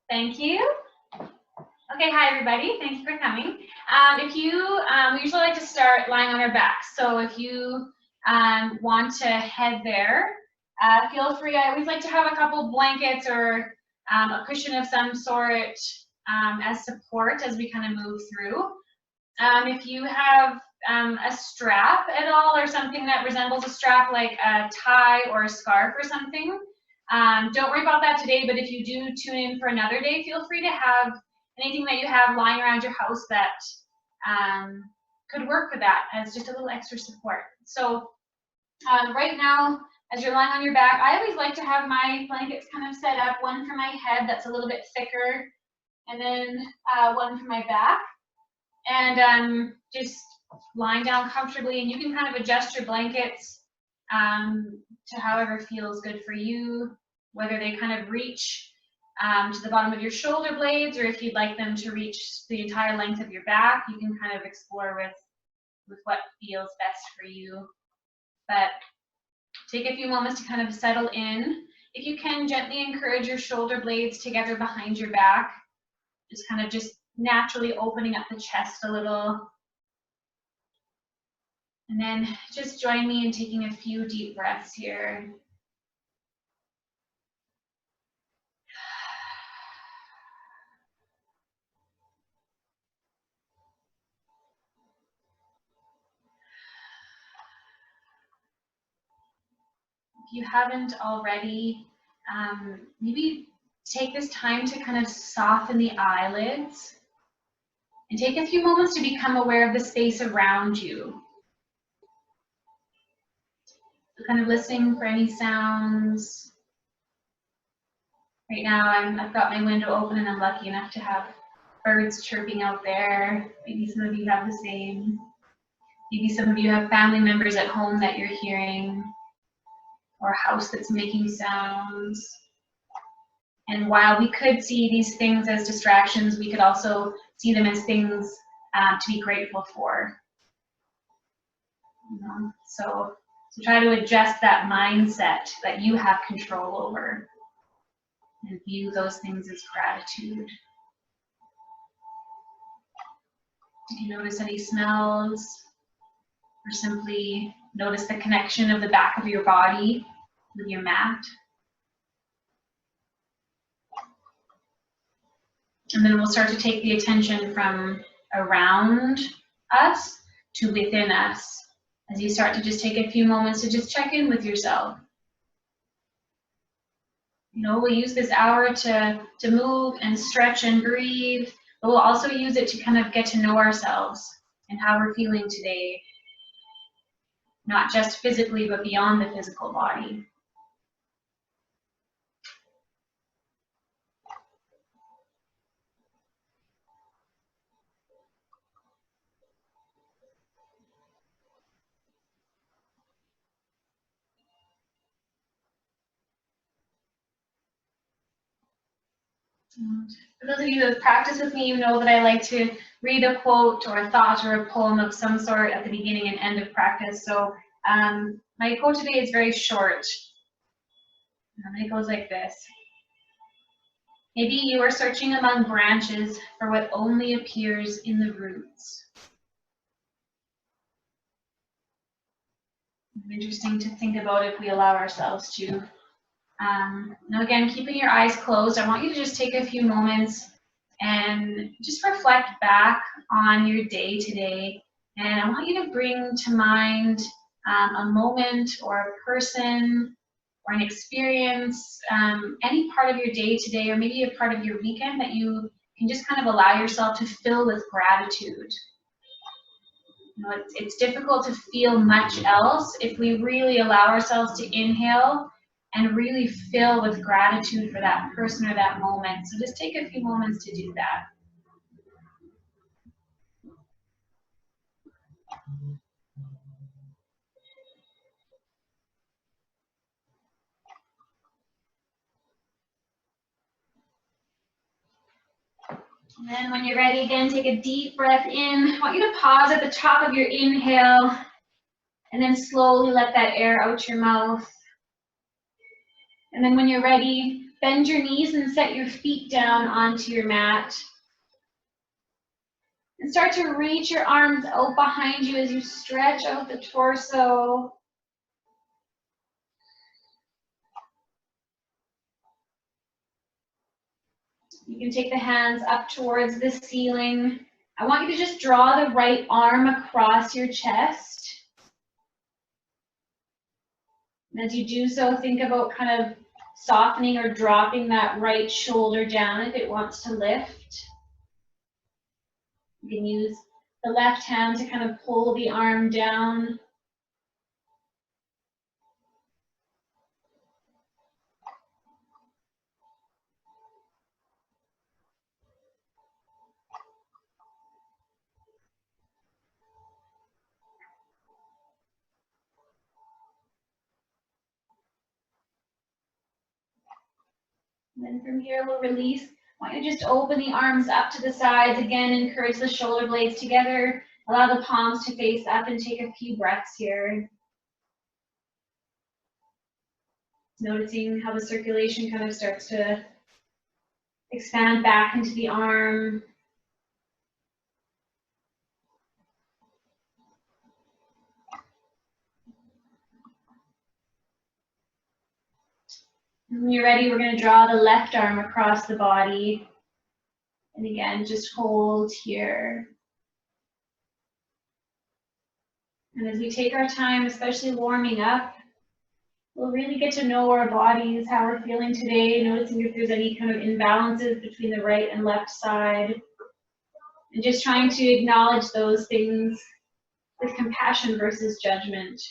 Thank you. Okay, hi everybody. Thank you for coming. We usually like to start lying on our back. So if you want to head there, feel free. I always like to have a couple blankets or a cushion of some sort as support as we kind of move through. If you have a strap at all or something that resembles a strap like a tie or a scarf or something, don't worry about that today, but if you do tune in for another day, feel free to have anything that you have lying around your house that could work for that as just a little extra support. So right now, as you're lying on your back, I always like to have my blankets kind of set up, one for my head that's a little bit thicker, and then one for my back. And just lying down comfortably, and you can kind of adjust your blankets to however feels good for you, whether they kind of reach to the bottom of your shoulder blades, or if you'd like them to reach the entire length of your back, you can kind of explore with what feels best for you. But take a few moments to kind of settle in. If you can, gently encourage your shoulder blades together behind your back, just naturally opening up the chest a little. And then just join me in taking a few deep breaths here. If you haven't already, maybe take this time to kind of soften the eyelids and take a few moments to become aware of the space around you. So kind of listening for any sounds. Right now I've got my window open and I'm lucky enough to have birds chirping out there. Maybe some of you have the same. Maybe some of you have family members at home that you're hearing, or a house that's making sounds. And while we could see these things as distractions, we could also see them as things to be grateful for. So try to adjust that mindset that you have control over and view those things as gratitude. If you notice any smells, or simply notice the connection of the back of your body with your mat. And then we'll start to take the attention from around us to within us, as you start to just take a few moments to just check in with yourself. We'll use this hour to move and stretch and breathe, but we'll also use it to kind of get to know ourselves and how we're feeling today, not just physically, but beyond the physical body. For those of you who have practiced with me, you know that I like to read a quote or a thought or a poem of some sort at the beginning and end of practice. So my quote today is very short. And it goes like this. Maybe you are searching among branches for what only appears in the roots. Interesting to think about if we allow ourselves to. Now again, keeping your eyes closed, I want you to just take a few moments and just reflect back on your day today. And I want you to bring to mind a moment or a person or an experience, any part of your day today, or maybe a part of your weekend that you can just kind of allow yourself to fill with gratitude. It's difficult to feel much else if we really allow ourselves to inhale and really fill with gratitude for that person or that moment. So just take a few moments to do that. And then when you're ready, again, take a deep breath in. I want you to pause at the top of your inhale and then slowly let that air out your mouth. And then when you're ready, Bend your knees and set your feet down onto your mat. And start to reach your arms out behind you as you stretch out the torso. You can take the hands up towards the ceiling. I want you to just draw the right arm across your chest. And as you do so, think about kind of softening or dropping that right shoulder down if it wants to lift. You can use the left hand to kind of pull the arm down. And then from here, we'll release. I want you to just open the arms up to the sides. Again, encourage the shoulder blades together. Allow the palms to face up and take a few breaths here. Noticing how the circulation kind of starts to expand back into the arm. When you're ready, we're going to draw the left arm across the body. And again, just hold here. And as we take our time, especially warming up, we'll really get to know our bodies, how we're feeling today, noticing if there's any kind of imbalances between the right and left side. And just trying to acknowledge those things with compassion versus judgment.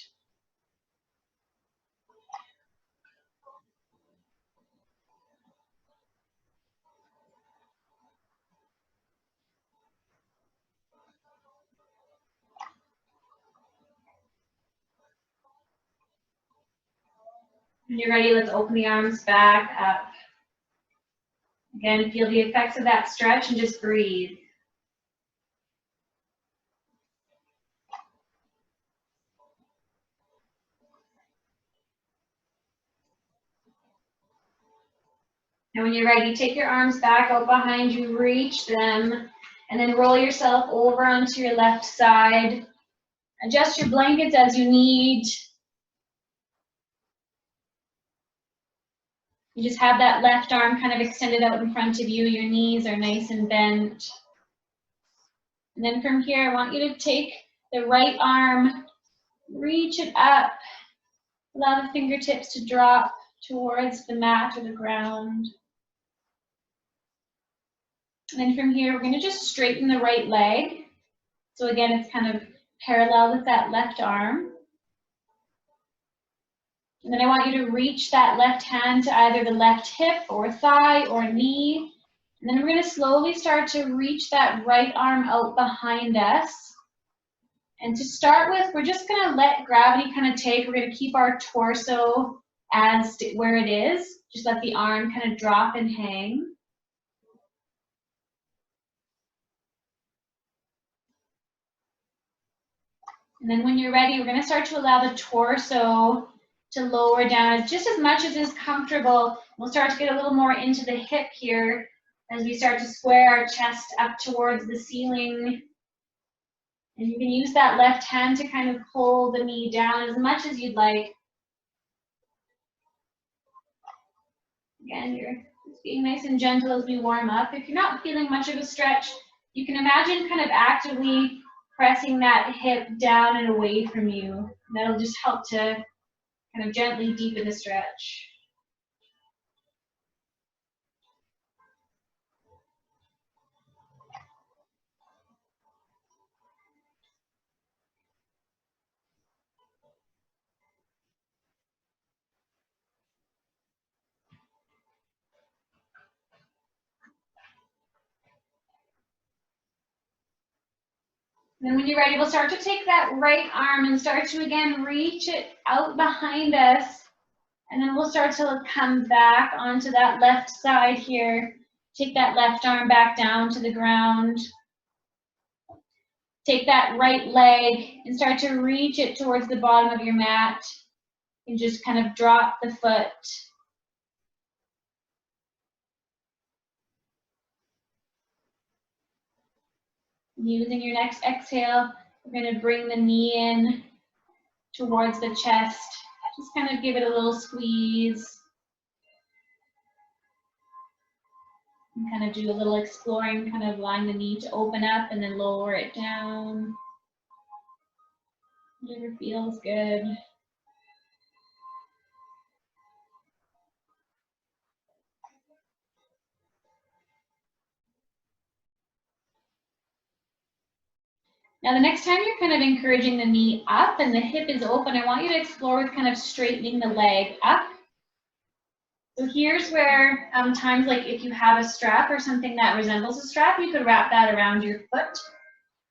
When you're ready, let's open the arms back up. Again, feel the effects of that stretch and just breathe. And when you're ready, take your arms back out behind you, reach them, and then roll yourself over onto your left side. Adjust your blankets as you need. You just have that left arm kind of extended out in front of you. Your knees are nice and bent. And then from here, I want you to take the right arm, reach it up. Allow the fingertips to drop towards the mat or the ground. And then from here, we're going to just straighten the right leg. So again, it's kind of parallel with that left arm. And then I want you to reach that left hand to either the left hip or thigh or knee. And then we're going to slowly start to reach that right arm out behind us. And to start with, we're just going to let gravity kind of take. We're going to keep our torso as where it is. Just let the arm kind of drop and hang. And then when you're ready, we're going to start to allow the torso to lower down just as much as is comfortable. We'll start to get a little more into the hip here as we start to square our chest up towards the ceiling. And you can use that left hand to kind of pull the knee down as much as you'd like. Again, you're just being nice and gentle as we warm up. If you're not feeling much of a stretch, you can imagine kind of actively pressing that hip down and away from you. That'll just help to kind of gently deepen the stretch. Then when you're ready, we'll start to take that right arm and start to again reach it out behind us. And then we'll start to come back onto that left side here. Take that left arm back down to the ground. Take that right leg and start to reach it towards the bottom of your mat. And just kind of drop the foot. Using your next exhale, we're going to bring the knee in towards the chest. Just kind of give it a little squeeze. And kind of do a little exploring, kind of allowing the knee to open up and then lower it down. Whatever feels good. Now the next time you're kind of encouraging the knee up and the hip is open, I want you to explore with kind of straightening the leg up. So here's where times like if you have a strap or something that resembles a strap, you could wrap that around your foot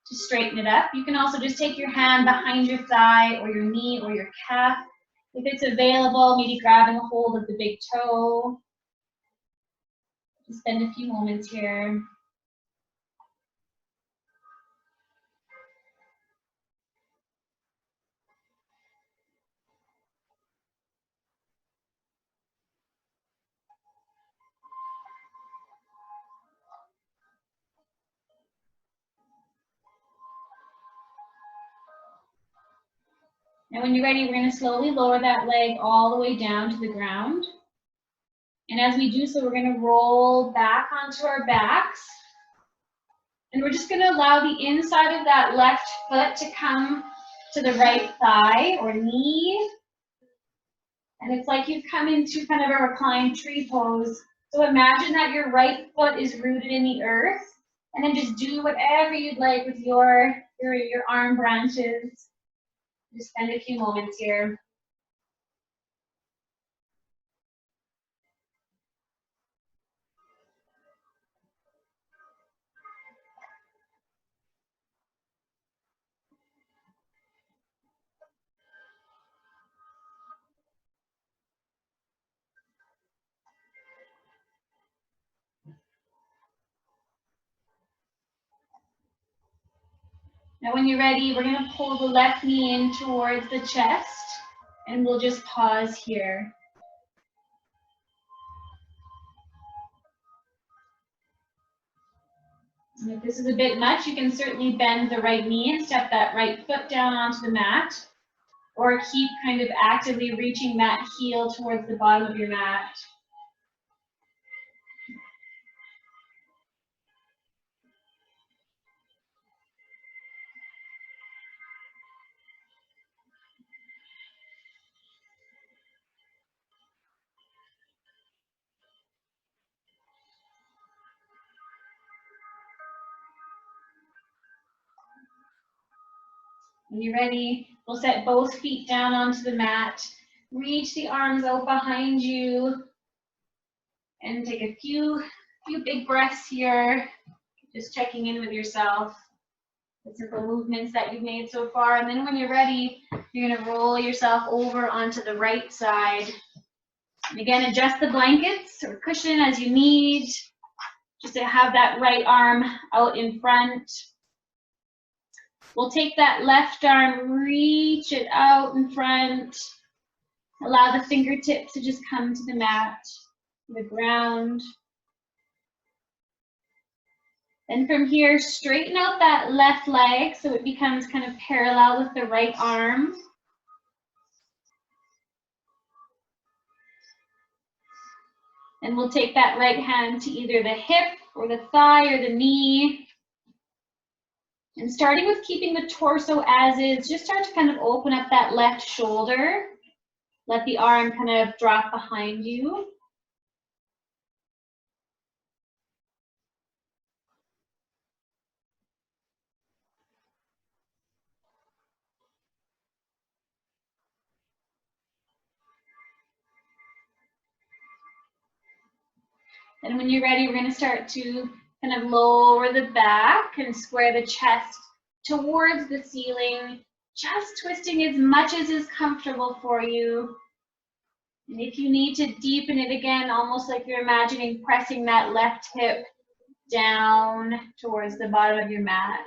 to straighten it up. You can also just take your hand behind your thigh or your knee or your calf. If it's available, maybe grabbing a hold of the big toe. Just spend a few moments here. And when you're ready, we're going to slowly lower that leg all the way down to the ground. And as we do so, we're going to roll back onto our backs. And we're just going to allow the inside of that left foot to come to the right thigh or knee. And it's like you've come into kind of a reclined tree pose. So imagine that your right foot is rooted in the earth. And then just do whatever you'd like with your arm branches. Just spend a few moments here. Now when you're ready, we're going to pull the left knee in towards the chest, and we'll just pause here. And if this is a bit much, you can certainly bend the right knee and step that right foot down onto the mat, or keep kind of actively reaching that heel towards the bottom of your mat. When you're ready, we'll set both feet down onto the mat. Reach the arms out behind you. And take a few big breaths here. Just checking in with yourself. The simple movements that you've made so far. And then when you're ready, you're going to roll yourself over onto the right side. And again, adjust the blankets or cushion as you need. Just to have that right arm out in front. We'll take that left arm, reach it out in front. Allow the fingertips to just come to the mat, the ground. Then from here, straighten out that left leg so it becomes kind of parallel with the right arm. And we'll take that right hand to either the hip or the thigh or the knee. And starting with keeping the torso as is, just start to kind of open up that left shoulder. Let the arm kind of drop behind you. And when you're ready, we're going to start to kind of lower the back and square the chest towards the ceiling, just twisting as much as is comfortable for you. And if you need to deepen it again, almost like you're imagining pressing that left hip down towards the bottom of your mat.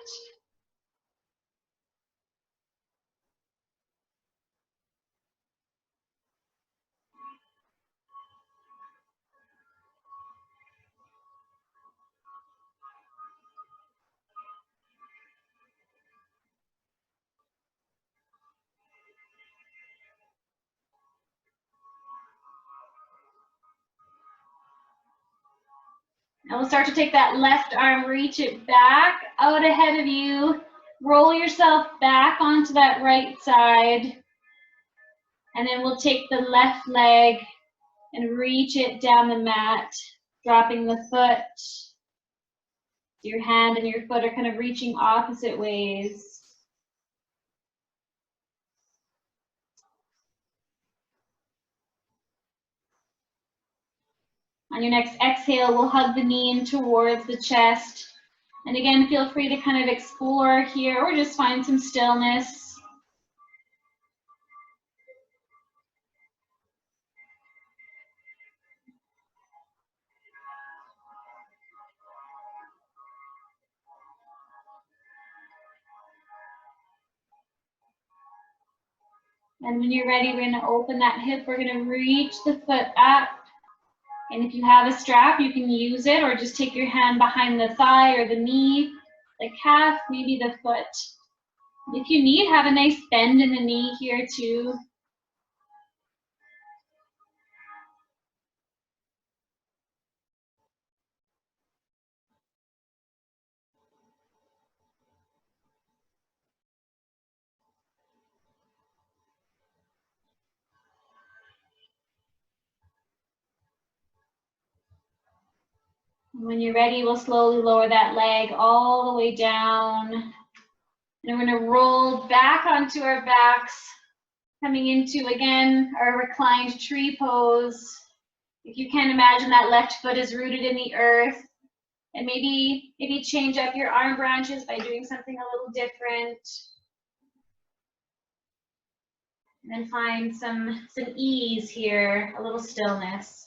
And we'll start to take that left arm, reach it back out ahead of you. Roll yourself back onto that right side. And then we'll take the left leg and reach it down the mat, dropping the foot. Your hand and your foot are kind of reaching opposite ways. On your next exhale, we'll hug the knee in towards the chest. And again, feel free to kind of explore here or just find some stillness. And when you're ready, we're going to open that hip. We're going to reach the foot up. And if you have a strap, you can use it, or just take your hand behind the thigh or the knee, the calf, maybe the foot. If you need, have a nice bend in the knee here too. When you're ready, we'll slowly lower that leg all the way down. And we're going to roll back onto our backs, coming into, again, our reclined tree pose. If you can imagine that left foot is rooted in the earth. And maybe change up your arm branches by doing something a little different. And then find some ease here, a little stillness.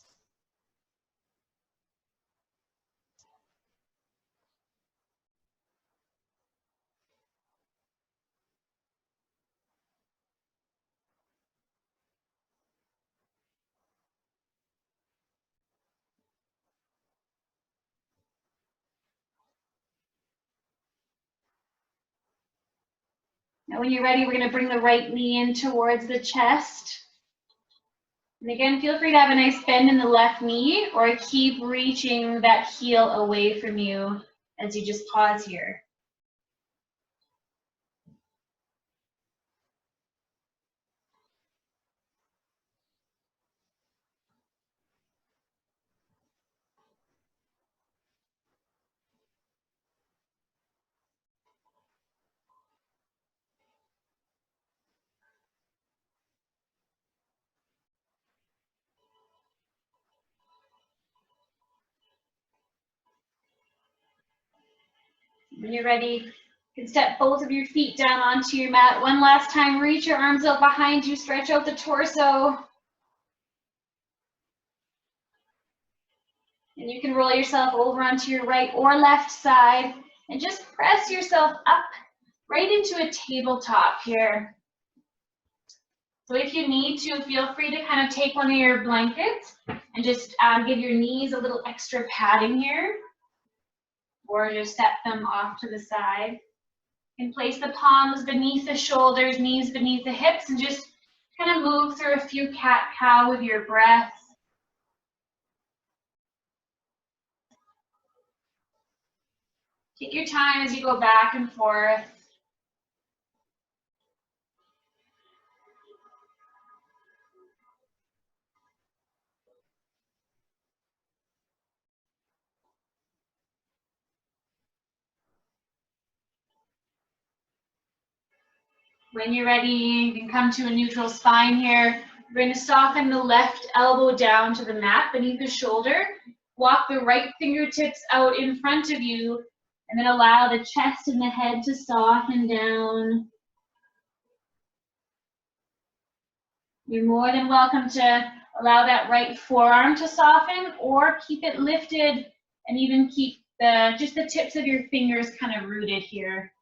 Now when you're ready, we're going to bring the right knee in towards the chest. And again, feel free to have a nice bend in the left knee, or keep reaching that heel away from you as you just pause here. When you're ready, you can step both of your feet down onto your mat. One last time, reach your arms out behind you, stretch out the torso. And you can roll yourself over onto your right or left side and just press yourself up right into a tabletop here. So if you need to, feel free to kind of take one of your blankets and just give your knees a little extra padding here, or just set them off to the side. You can place the palms beneath the shoulders, knees beneath the hips, and just kind of move through a few cat-cow with your breath. Take your time as you go back and forth. When you're ready, you can come to a neutral spine here. We're going to soften the left elbow down to the mat beneath the shoulder. Walk the right fingertips out in front of you, and then allow the chest and the head to soften down. You're more than welcome to allow that right forearm to soften, or keep it lifted and even keep just the tips of your fingers kind of rooted here.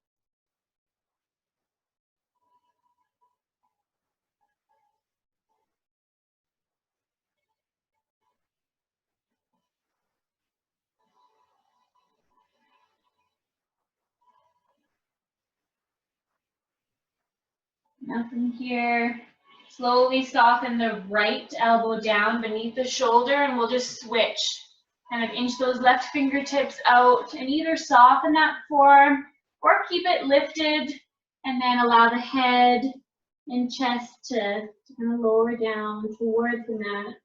Nothing here. Slowly soften the right elbow down beneath the shoulder, and we'll just switch. Kind of inch those left fingertips out and either soften that form or keep it lifted and then allow the head and chest to kind of lower down towards the mat.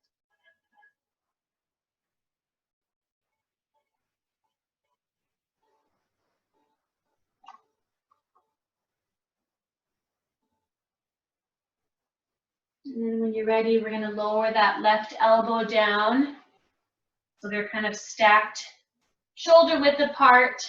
And then when you're ready, we're going to lower that left elbow down. So they're kind of stacked shoulder width apart.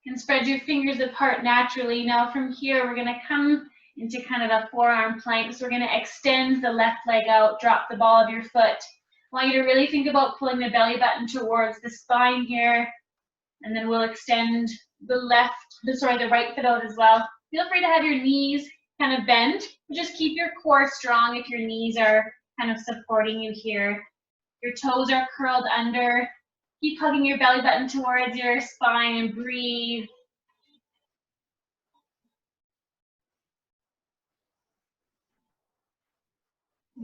You can spread your fingers apart naturally. Now from here, we're going to come into kind of a forearm plank. So we're going to extend the left leg out, drop the ball of your foot. I want you to really think about pulling the belly button towards the spine here. And then we'll extend the right foot out as well. Feel free to have your knees kind of bend. Just keep your core strong if your knees are kind of supporting you here. Your toes are curled under. Keep hugging your belly button towards your spine and breathe.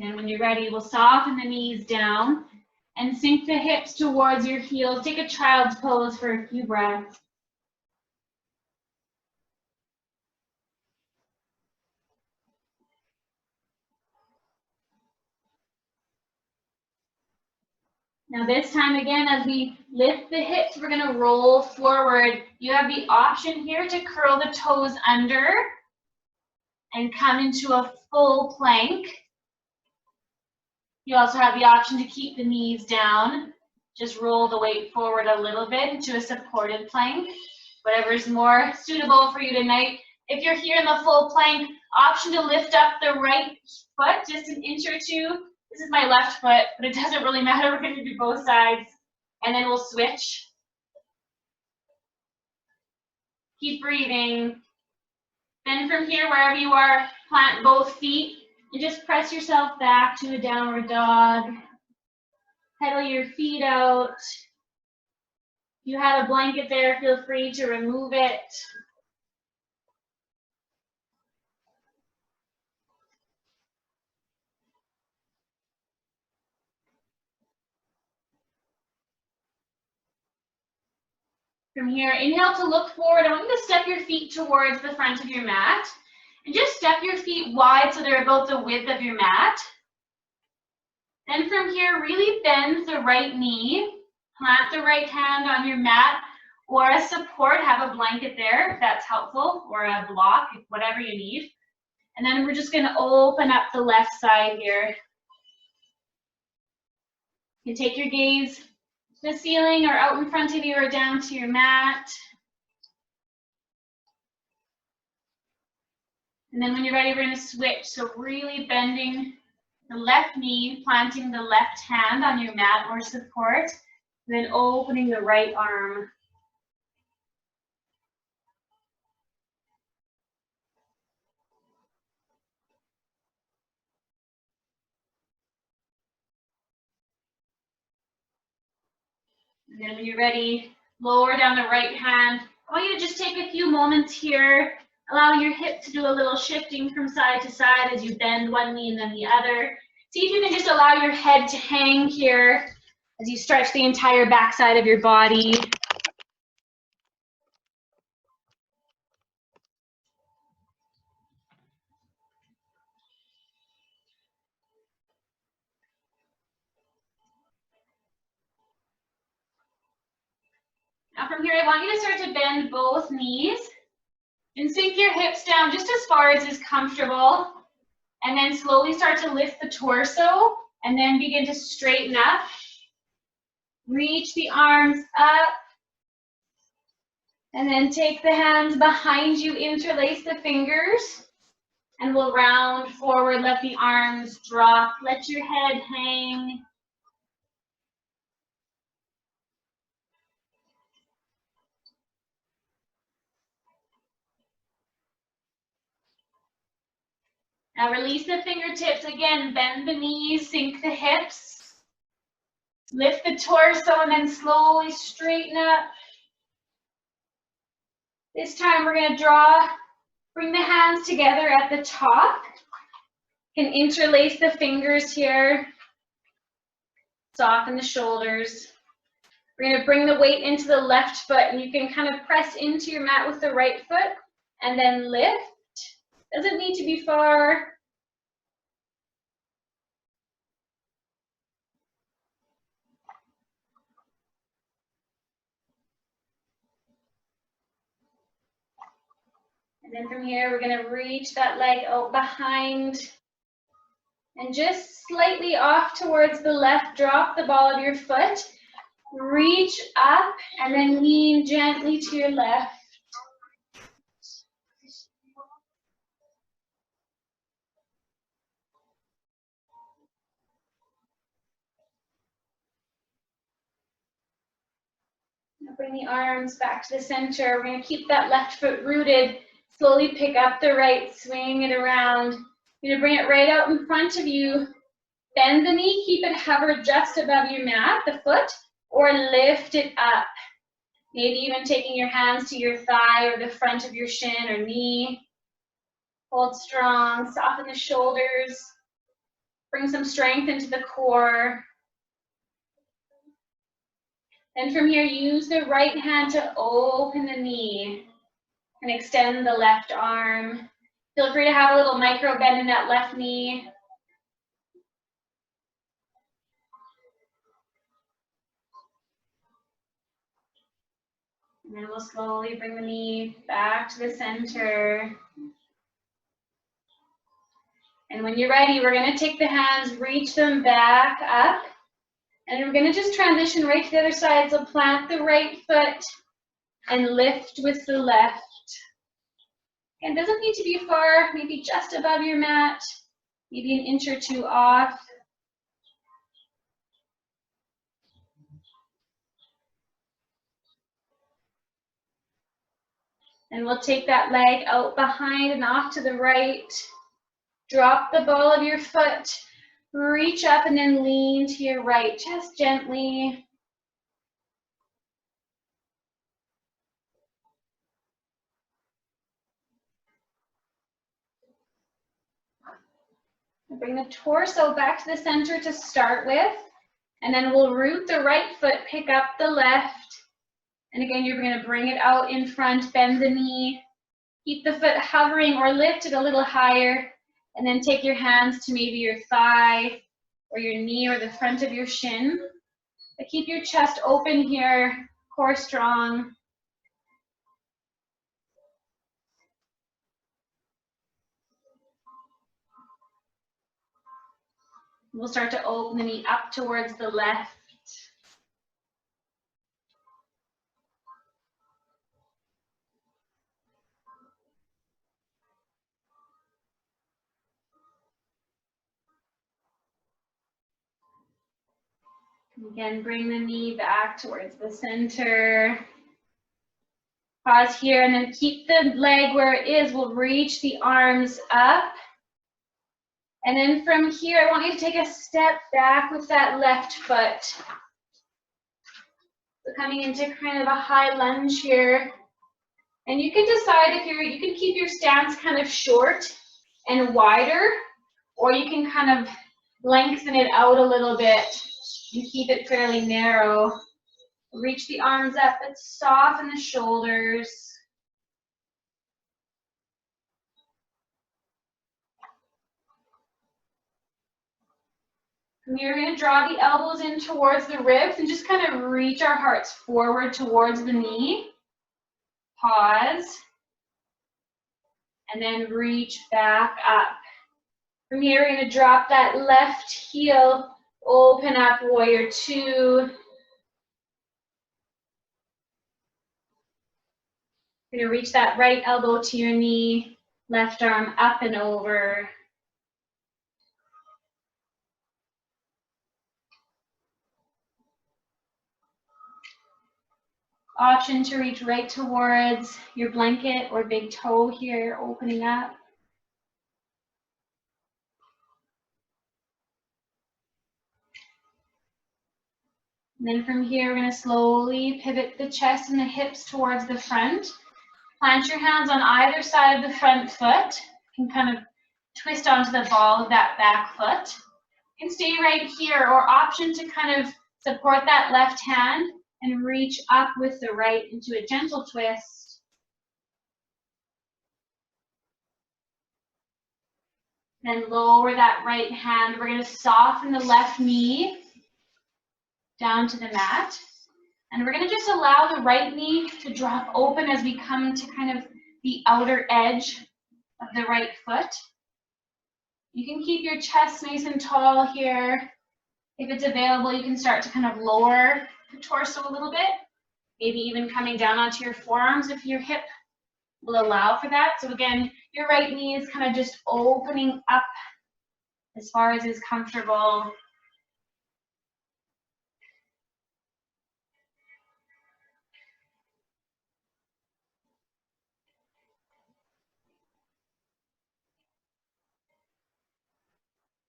And when you're ready, we'll soften the knees down and sink the hips towards your heels. Take a child's pose for a few breaths. Now this time again, as we lift the hips, we're going to roll forward. You have the option here to curl the toes under and come into a full plank. You also have the option to keep the knees down. Just roll the weight forward a little bit into a supported plank. Whatever is more suitable for you tonight. If you're here in the full plank, option to lift up the right foot just an inch or two. This is my left foot, but it doesn't really matter. We're going to do both sides. And then we'll switch. Keep breathing. Then from here, wherever you are, plant both feet. And just press yourself back to a downward dog. Pedal your feet out. If you had a blanket there, feel free to remove it. From here, inhale to look forward. I want you to step your feet towards the front of your mat. And just step your feet wide so they're about the width of your mat. Then from here, really bend the right knee. Plant the right hand on your mat. Or as support, have a blanket there if that's helpful. Or a block, whatever you need. And then we're just going to open up the left side here. You can take your gaze to the ceiling or out in front of you or down to your mat. And then when you're ready, we're going to switch. So really bending the left knee, planting the left hand on your mat or support, and then opening the right arm. And then when you're ready, lower down the right hand. I want you to just take a few moments here, allowing your hip to do a little shifting from side to side as you bend one knee and then the other. See if you can just allow your head to hang here as you stretch the entire backside of your body. Now from here, I want you to start to bend both knees and sink your hips down just as far as is comfortable. And then slowly start to lift the torso and then begin to straighten up. Reach the arms up. And then take the hands behind you, interlace the fingers. And we'll round forward, let the arms drop, let your head hang. Now release the fingertips. Again, bend the knees, sink the hips. Lift the torso and then slowly straighten up. This time we're going to bring the hands together at the top. You can interlace the fingers here. Soften the shoulders. We're going to bring the weight into the left foot, and you can kind of press into your mat with the right foot and then lift. Doesn't need to be far. And then from here, we're going to reach that leg out behind and just slightly off towards the left. Drop the ball of your foot. Reach up and then lean gently to your left. Now bring the arms back to the center. We're going to keep that left foot rooted. Slowly pick up the right, swing it around. You're going to bring it right out in front of you. Bend the knee, keep it hovered just above your mat, the foot, or lift it up. Maybe even taking your hands to your thigh or the front of your shin or knee. Hold strong, soften the shoulders. Bring some strength into the core. And from here, use the right hand to open the knee and extend the left arm. Feel free to have a little micro bend in that left knee. And then we'll slowly bring the knee back to the center. And when you're ready, we're going to take the hands, reach them back up. And we're going to just transition right to the other side. So plant the right foot and lift with the left. And it doesn't need to be far, maybe just above your mat, maybe an inch or two off. And we'll take that leg out behind and off to the right. Drop the ball of your foot. Reach up and then lean to your right, just gently. Bring the torso back to the center to start with. And then we'll root the right foot, pick up the left. And again, you're going to bring it out in front, bend the knee. Keep the foot hovering or lift it a little higher. And then take your hands to maybe your thigh or your knee or the front of your shin. But keep your chest open here, core strong. We'll start to open the knee up towards the left. Again, bring the knee back towards the center. Pause here and then keep the leg where it is. We'll reach the arms up. And then from here, I want you to take a step back with that left foot. So coming into kind of a high lunge here. And you can decide if you can keep your stance kind of short and wider, or you can kind of lengthen it out a little bit and keep it fairly narrow. Reach the arms up, but soften the shoulders. From here, we're going to draw the elbows in towards the ribs and just kind of reach our hearts forward towards the knee. Pause. And then reach back up. From here, we're going to drop that left heel, open up, warrior two. You're going to reach that right elbow to your knee, left arm up and over. Option to reach right towards your blanket or big toe here, opening up. And then from here, we're going to slowly pivot the chest and the hips towards the front. Plant your hands on either side of the front foot. You can kind of twist onto the ball of that back foot. You can stay right here, or option to kind of support that left hand and reach up with the right into a gentle twist. Then lower that right hand. We're going to soften the left knee down to the mat. And we're going to just allow the right knee to drop open as we come to kind of the outer edge of the right foot. You can keep your chest nice and tall here. If it's available, you can start to kind of lower the torso a little bit, maybe even coming down onto your forearms if your hip will allow for that. So again, your right knee is kind of just opening up as far as is comfortable.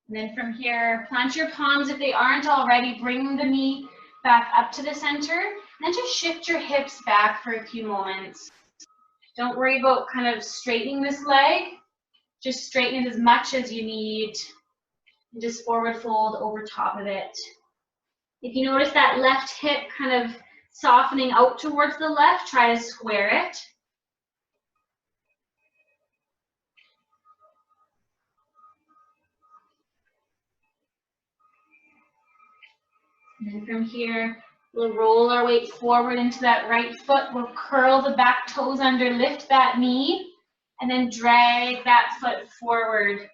And then from here, plant your palms if they aren't already. Bring the knee back up to the center. And then just shift your hips back for a few moments. Don't worry about kind of straightening this leg. Just straighten it as much as you need. And just forward fold over top of it. If you notice that left hip kind of softening out towards the left, try to square it. And then from here, we'll roll our weight forward into that right foot. We'll curl the back toes under, lift that knee, and then drag that foot forward.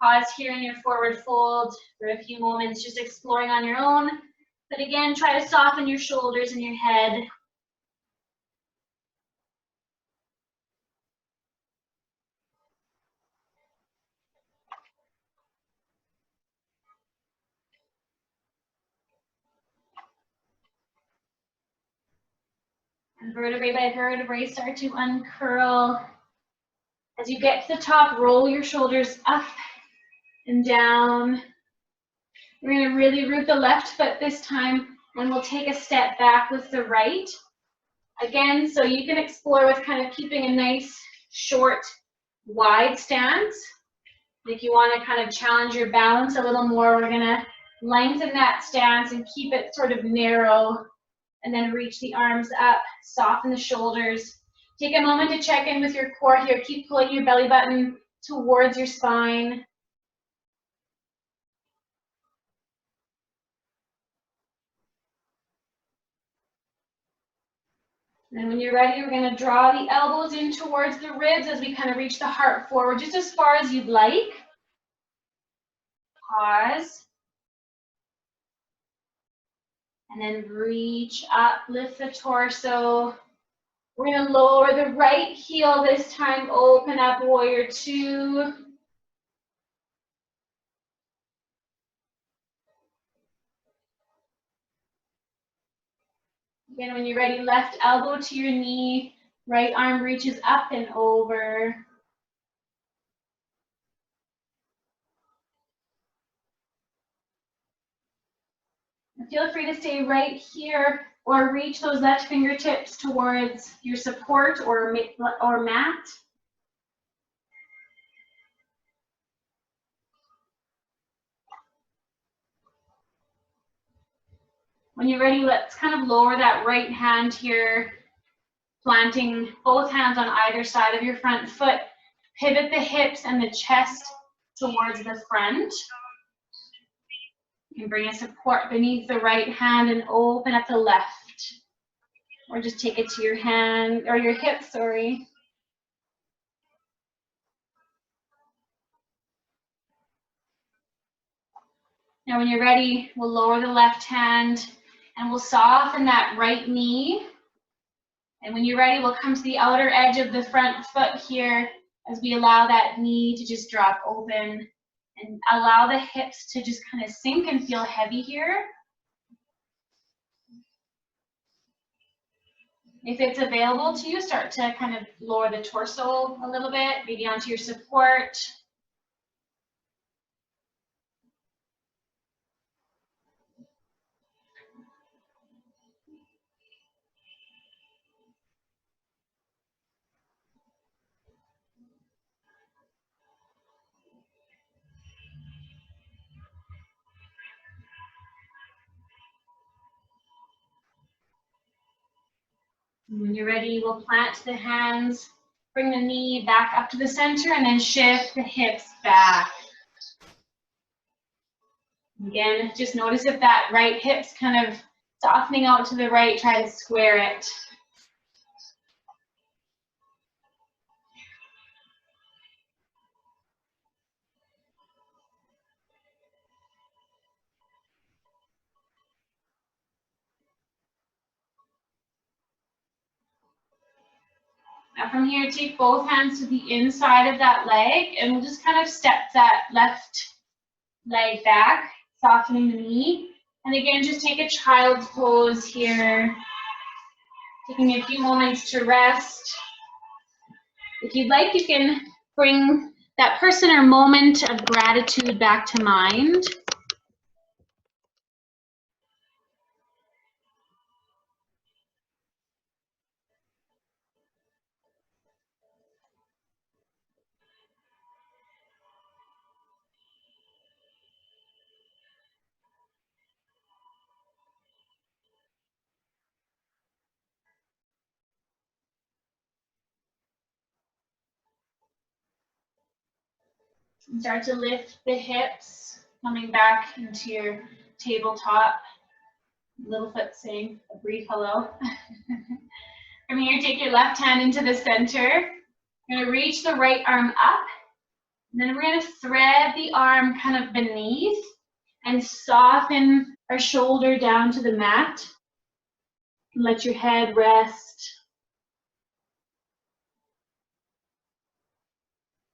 Pause here in your forward fold for a few moments, just exploring on your own. But again, try to soften your shoulders and your head. And vertebrae by vertebrae, start to uncurl. As you get to the top, roll your shoulders up and down. We're going to really root the left foot this time, and we'll take a step back with the right. Again, so you can explore with kind of keeping a nice, short, wide stance. If you want to kind of challenge your balance a little more, we're going to lengthen that stance and keep it sort of narrow, and then reach the arms up, soften the shoulders. Take a moment to check in with your core here. Keep pulling your belly button towards your spine. And then when you're ready, we're going to draw the elbows in towards the ribs as we kind of reach the heart forward, just as far as you'd like. Pause. And then reach up, lift the torso. We're going to lower the right heel this time, open up, warrior two. Again, when you're ready, left elbow to your knee, right arm reaches up and over. And feel free to stay right here or reach those left fingertips towards your support or mat. When you're ready, let's kind of lower that right hand here, planting both hands on either side of your front foot. Pivot the hips and the chest towards the front. You can bring a support beneath the right hand and open up the left. Or just take it to your hand, or your hip, sorry. Now when you're ready, we'll lower the left hand and we'll soften that right knee. And when you're ready, we'll come to the outer edge of the front foot here as we allow that knee to just drop open and allow the hips to just kind of sink and feel heavy here. If it's available to you, start to kind of lower the torso a little bit, maybe onto your support. When you're ready, we'll plant the hands, bring the knee back up to the center, and then shift the hips back. Again, just notice if that right hip's kind of softening out to the right, try to square it. Now from here, take both hands to the inside of that leg, and we'll just kind of step that left leg back, softening the knee. And again, just take a child's pose here, taking a few moments to rest. If you'd like, you can bring that person or moment of gratitude back to mind. Start to lift the hips, coming back into your tabletop. Littlefoot saying a brief hello. From here, take your left hand into the center. You're going to reach the right arm up. And then we're going to thread the arm kind of beneath and soften our shoulder down to the mat. Let your head rest.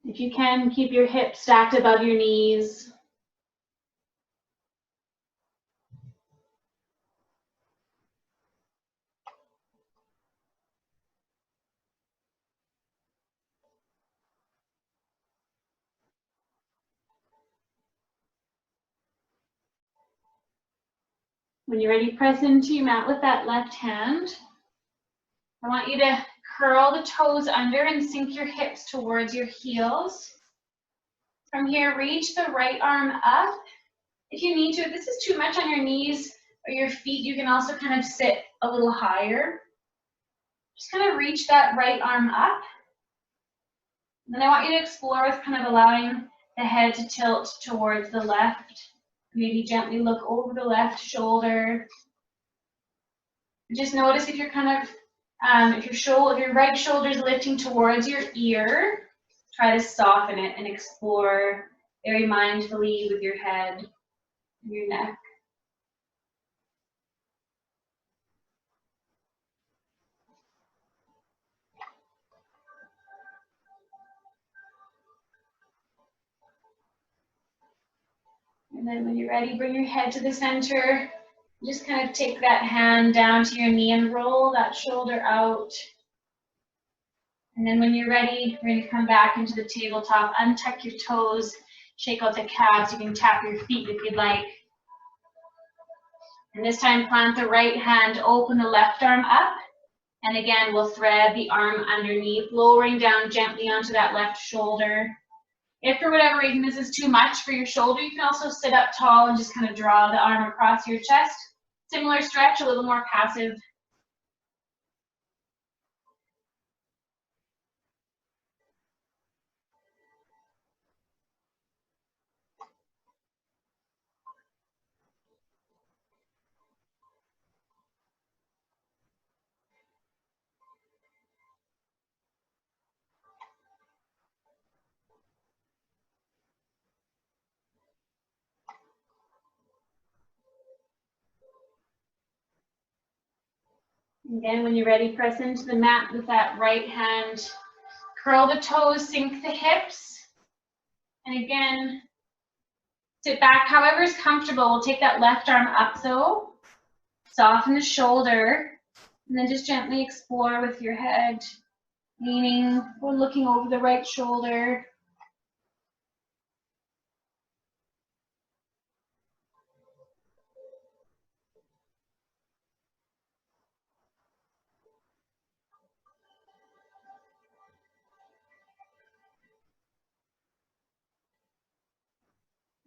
If you can, keep your hips stacked above your knees. When you're ready, press into your mat with that left hand. I want you to curl the toes under and sink your hips towards your heels. From here, reach the right arm up. If you need to, if this is too much on your knees or your feet, you can also kind of sit a little higher. Just kind of reach that right arm up. And then I want you to explore with kind of allowing the head to tilt towards the left. Maybe gently look over the left shoulder. Just notice if you're kind of, if your right shoulder is lifting towards your ear, try to soften it and explore very mindfully with your head and your neck. And then when you're ready, bring your head to the center. Just kind of take that hand down to your knee and roll that shoulder out. And then when you're ready, we're going to come back into the tabletop, untuck your toes, shake out the calves. You can tap your feet if you'd like. And this time, plant the right hand, open the left arm up. And again, we'll thread the arm underneath, lowering down gently onto that left shoulder. If for whatever reason this is too much for your shoulder, you can also sit up tall and just kind of draw the arm across your chest. Similar stretch, a little more passive. Again, when you're ready, press into the mat with that right hand. Curl the toes, sink the hips. And again, sit back however is comfortable. We'll take that left arm up though. Soften the shoulder. And then just gently explore with your head, leaning or looking over the right shoulder.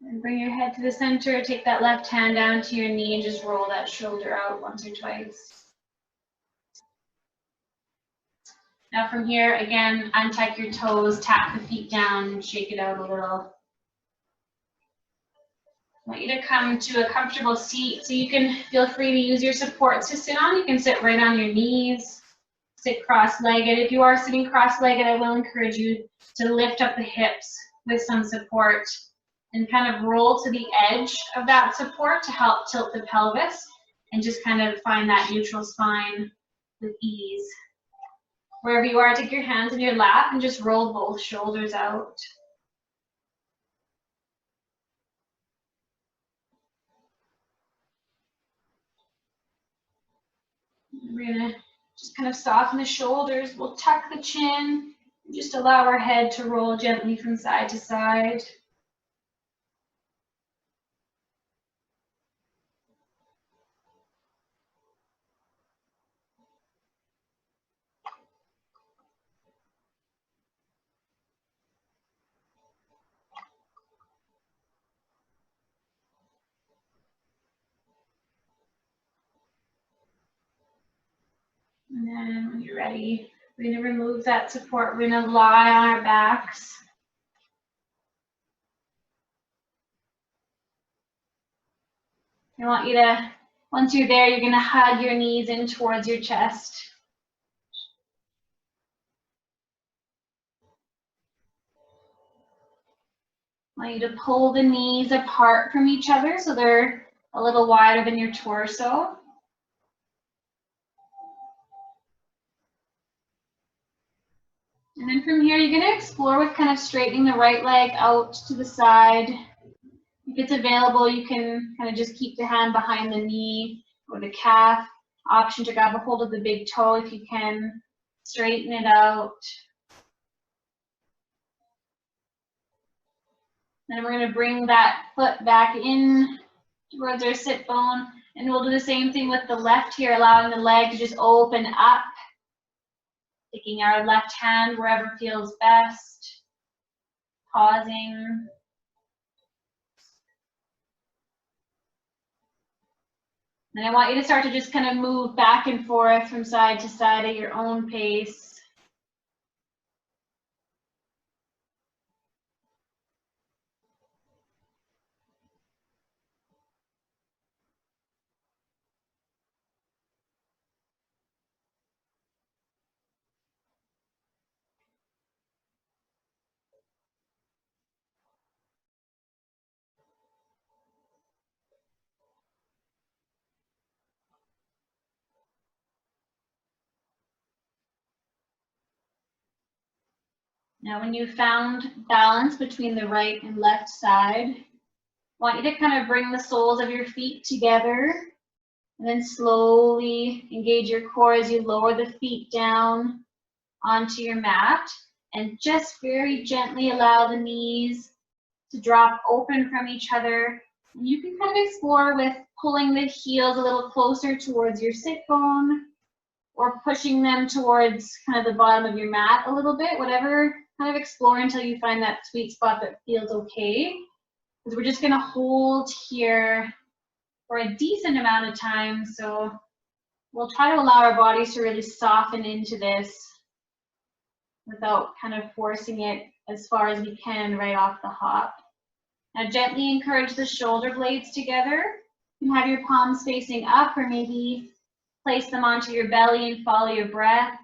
And bring your head to the center, take that left hand down to your knee and just roll that shoulder out once or twice. Now from here, again, untuck your toes, tap the feet down, shake it out a little. I want you to come to a comfortable seat, so you can feel free to use your supports to sit on. You can sit right on your knees, sit cross-legged. If you are sitting cross-legged, I will encourage you to lift up the hips with some support and kind of roll to the edge of that support to help tilt the pelvis and just kind of find that neutral spine with ease. Wherever you are, take your hands in your lap and just roll both shoulders out. We're gonna just kind of soften the shoulders. We'll tuck the chin, just allow our head to roll gently from side to side. And then when you're ready, we're going to remove that support. We're going to lie on our backs. I want you to, once you're there, you're going to hug your knees in towards your chest. I want you to pull the knees apart from each other so they're a little wider than your torso. And then from here, you're going to explore with kind of straightening the right leg out to the side. If it's available, you can kind of just keep the hand behind the knee or the calf. Option to grab a hold of the big toe if you can. Straighten it out. Then we're going to bring that foot back in towards our sit bone. And we'll do the same thing with the left here, allowing the leg to just open up. Taking our left hand wherever feels best. Pausing. And I want you to start to just kind of move back and forth from side to side at your own pace. Now, when you found balance between the right and left side, I want you to kind of bring the soles of your feet together and then slowly engage your core as you lower the feet down onto your mat and just very gently allow the knees to drop open from each other. And you can kind of explore with pulling the heels a little closer towards your sit bone or pushing them towards kind of the bottom of your mat a little bit, whatever. Kind of explore until you find that sweet spot that feels okay. Because we're just going to hold here for a decent amount of time. So we'll try to allow our bodies to really soften into this without kind of forcing it as far as we can right off the hop. Now gently encourage the shoulder blades together. You can have your palms facing up or maybe place them onto your belly and follow your breath.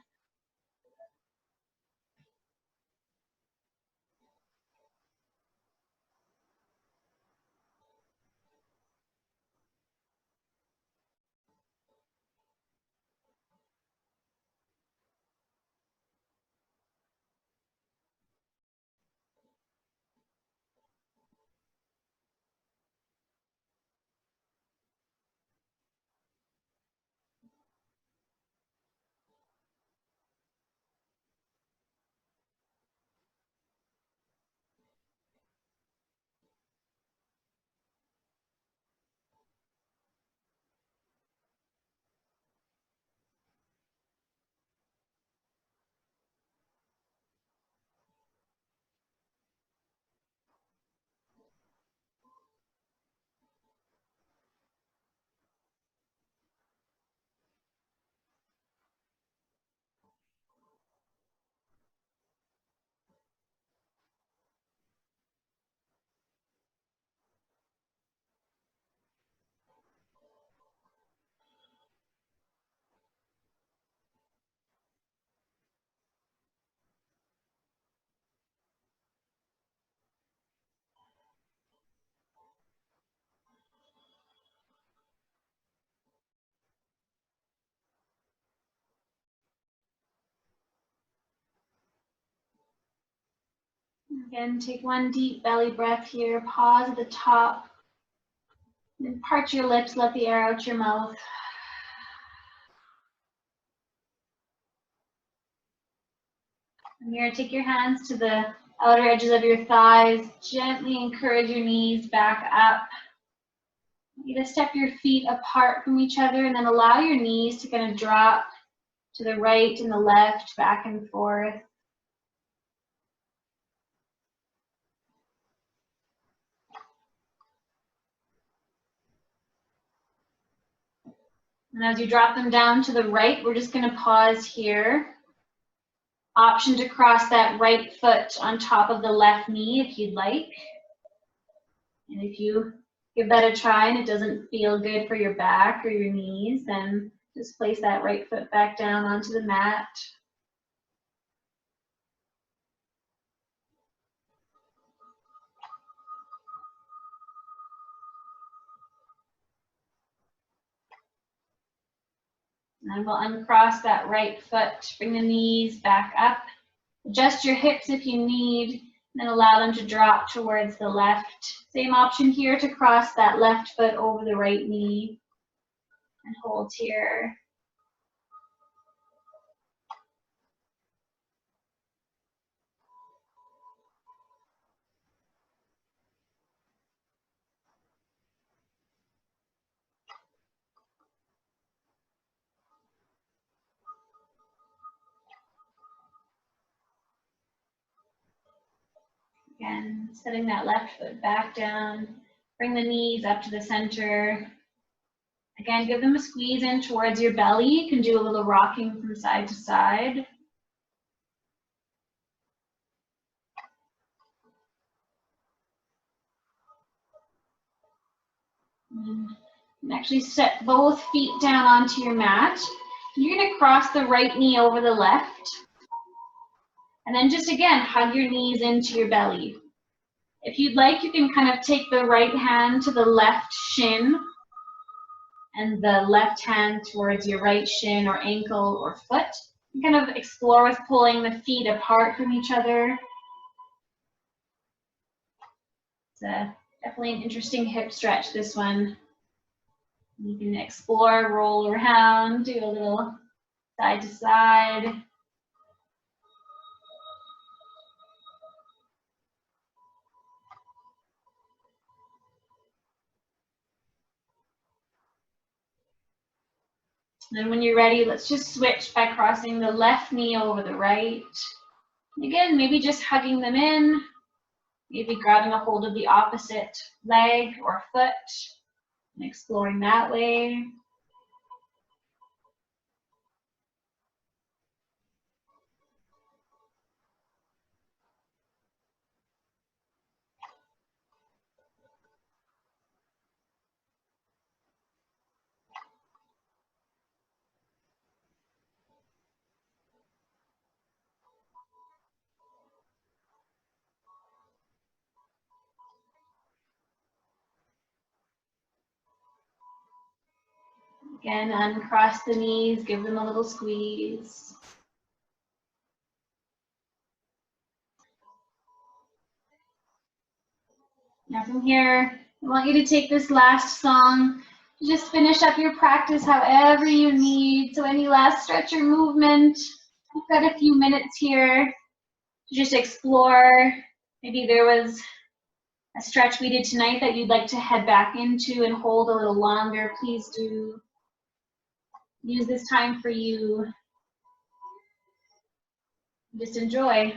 Again, take one deep belly breath here. Pause at the top. Then part your lips, let the air out your mouth. From here, take your hands to the outer edges of your thighs. Gently encourage your knees back up. You to step your feet apart from each other and then allow your knees to kind of drop to the right and the left, back and forth. And as you drop them down to the right, we're just going to pause here. Option to cross that right foot on top of the left knee if you'd like. And if you give that a try and it doesn't feel good for your back or your knees, then just place that right foot back down onto the mat. And then we'll uncross that right foot, bring the knees back up. Adjust your hips if you need, and then allow them to drop towards the left. Same option here to cross that left foot over the right knee and hold here. Again, setting that left foot back down. Bring the knees up to the center. Again, give them a squeeze in towards your belly. You can do a little rocking from side to side. And actually set both feet down onto your mat. You're going to cross the right knee over the left. And then just again, hug your knees into your belly. If you'd like, you can kind of take the right hand to the left shin and the left hand towards your right shin or ankle or foot. You kind of explore with pulling the feet apart from each other. It's definitely an interesting hip stretch, this one. You can explore, roll around, do a little side to side. And when you're ready, let's just switch by crossing the left knee over the right. And again, maybe just hugging them in, maybe grabbing a hold of the opposite leg or foot and exploring that way. Again, uncross the knees, give them a little squeeze. Now from here, I want you to take this last song, just finish up your practice however you need. So any last stretch or movement, we've got a few minutes here to just explore. Maybe there was a stretch we did tonight that you'd like to head back into and hold a little longer. Please do use this time for you. Just enjoy.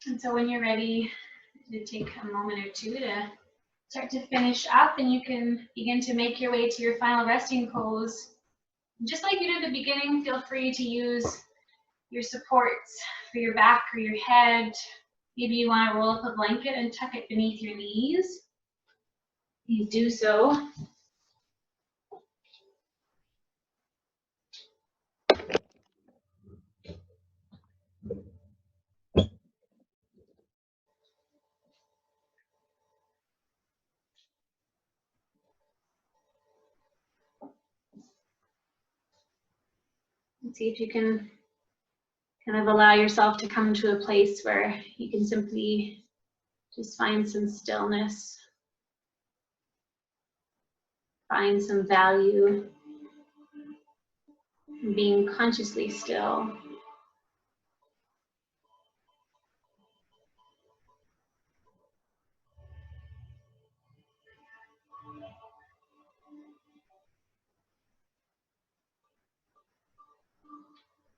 And so when you're ready to take a moment or two to start to finish up, and you can begin to make your way to your final resting pose. Just like you did at the beginning, feel free to use your supports for your back or your head. Maybe you want to roll up a blanket and tuck it beneath your knees. Please do so. And see if you can kind of allow yourself to come to a place where you can simply just find some stillness, find some value in being consciously still.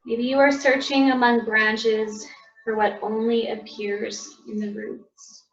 Maybe you are searching among branches for what only appears in the roots.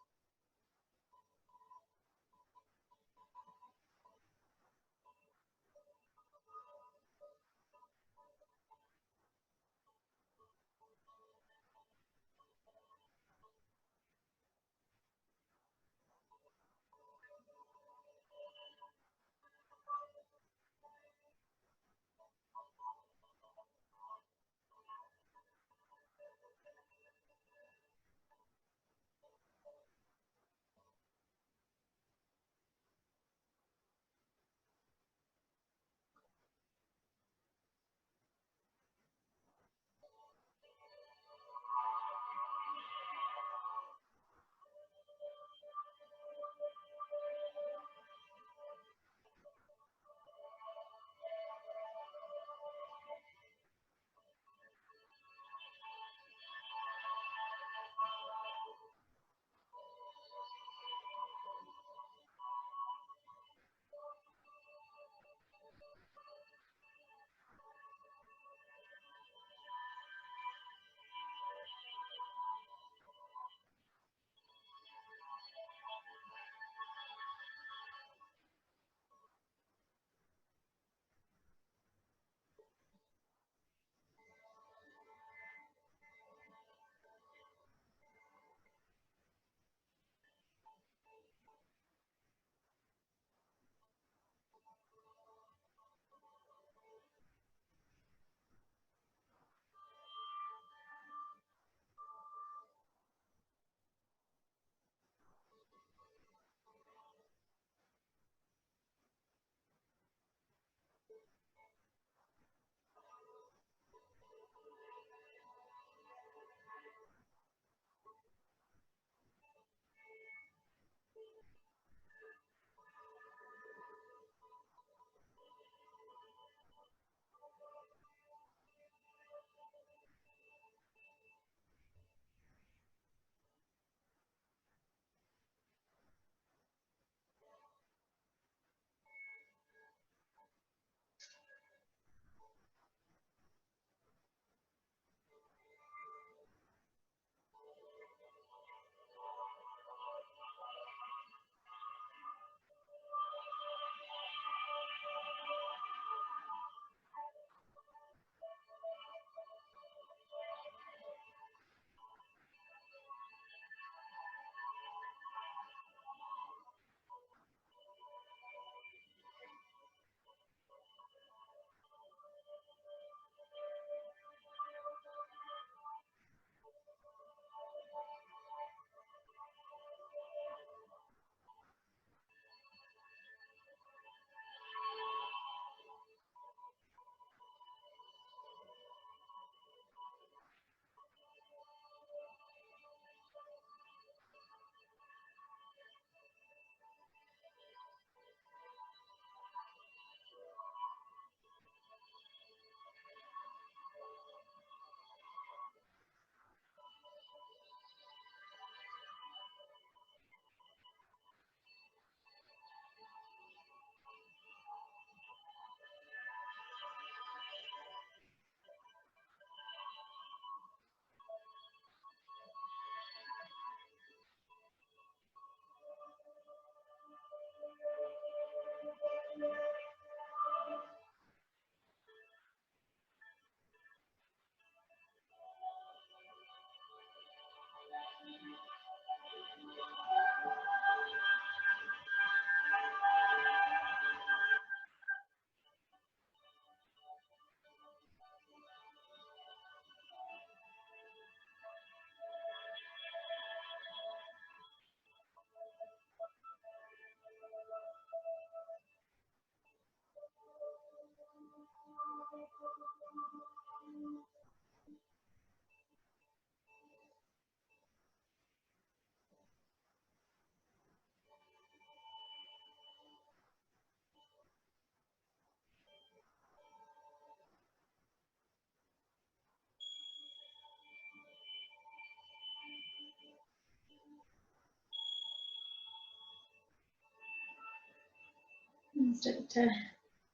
And start to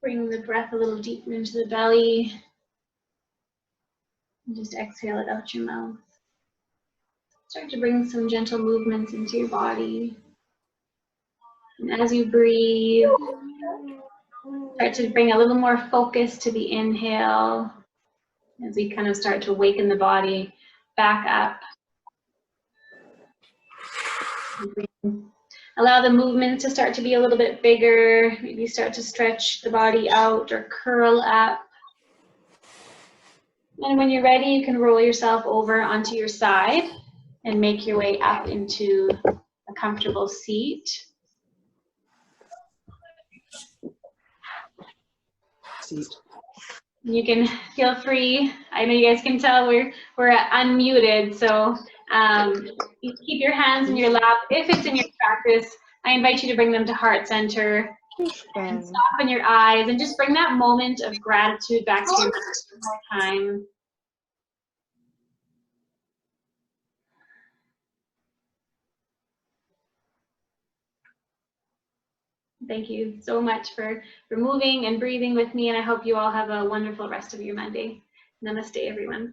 bring the breath a little deeper into the belly. And just exhale it out your mouth. Start to bring some gentle movements into your body. And as you breathe, start to bring a little more focus to the inhale as we kind of start to awaken the body back up. Allow the movements to start to be a little bit bigger. Maybe start to stretch the body out or curl up. And when you're ready, you can roll yourself over onto your side and make your way up into a comfortable seat. You can feel free. I know you guys can tell we're unmuted, so you keep your hands in your lap. If it's in your practice, I invite you to bring them to heart center and soften your eyes and just bring that moment of gratitude back to your one more time. Thank you so much for moving and breathing with me, and I hope you all have a wonderful rest of your Monday. Namaste, everyone.